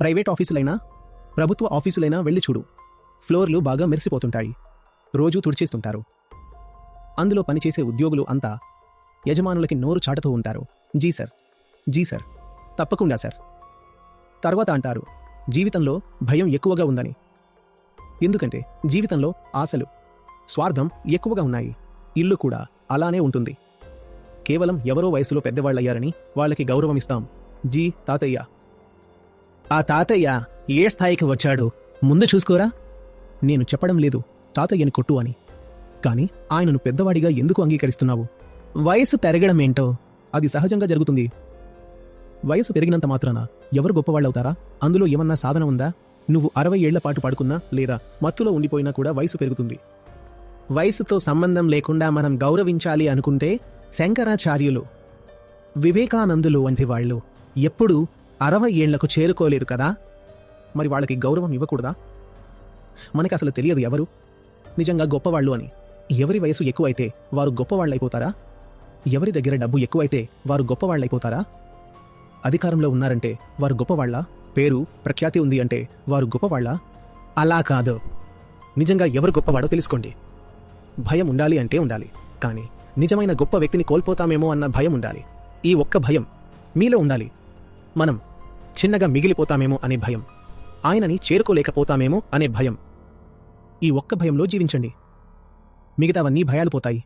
Private ఆఫీసులైనా ప్రభుత్వ ఆఫీసులైనా వెళ్ళి చూడు, ఫ్లోర్లు బాగా మెరిసిపోతుంటాయి. రోజూ తుడిచేస్తుంటారు. అందులో పనిచేసే ఉద్యోగులు అంతా యజమానులకి నోరు చాటుతూ ఉంటారు. జీ సార్, జీ సార్, తప్పకుండా సార్. తర్వాత అంటారు జీవితంలో భయం ఎక్కువగా ఉందని. ఎందుకంటే జీవితంలో ఆశలు, స్వార్థం ఎక్కువగా ఉన్నాయి. ఇల్లు కూడా అలానే ఉంటుంది. కేవలం ఎవరో వయసులో పెద్దవాళ్ళయ్యారని వాళ్ళకి గౌరవమిస్తాం. జీ తాతయ్య. ఆ తాతయ్య ఏ స్థాయికి వచ్చాడో ముందు చూసుకోరా. నేను చెప్పడం లేదు తాతయ్యని కొట్టు అని, కాని ఆయనను పెద్దవాడిగా ఎందుకు అంగీకరిస్తున్నావు? వయసు పెరగడమేంటో అది సహజంగా జరుగుతుంది. వయసు పెరిగినంత మాత్రాన ఎవరు గొప్పవాళ్ళవుతారా? అందులో ఏమన్నా సాధన ఉందా? నువ్వు 60 ఏళ్ల పాటు పడుకున్నా లేదా మత్తులో ఉండిపోయినా కూడా వయసు పెరుగుతుంది. వయసుతో సంబంధం లేకుండా మనం గౌరవించాలి అనుకుంటే శంకరాచార్యులు, వివేకానందులు వంటి వాళ్ళు ఎప్పుడూ 60 ఏళ్లకు చేరుకోలేదు కదా. మరి వాళ్ళకి గౌరవం ఇవ్వకూడదా? మనకి అసలు తెలియదు ఎవరు నిజంగా గొప్పవాళ్ళు అని. ఎవరి వయసు ఎక్కువైతే వారు గొప్పవాళ్ళైపోతారా? ఎవరి దగ్గర డబ్బు ఎక్కువైతే వారు గొప్పవాళ్ళైపోతారా? అధికారంలో ఉన్నారంటే వారు గొప్పవాళ్ళ? పేరు ప్రఖ్యాతి ఉంది అంటే వారు గొప్పవాళ్ళ? అలా కాదు. నిజంగా ఎవరు గొప్పవాడో తెలుసుకోండి. భయం ఉండాలి అంటే ఉండాలి, కానీ నిజమైన గొప్ప వ్యక్తిని కోల్పోతామేమో అన్న భయం ఉండాలి. ఈ ఒక్క భయం మీలో ఉండాలి. మనం చిన్నగా మిగిలిపోతామేమో అనే భయం, ఆయనని చేరుకోలేకపోతామేమో అనే భయం. ఈ ఒక్క భయంలో జీవించండి. మిగతావన్నీ భయాలు పోతాయి.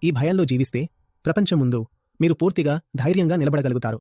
ఈ భయంలో జీవిస్తే ప్రపంచం ముందు మీరు పూర్తిగా ధైర్యంగా నిలబడగలుగుతారు.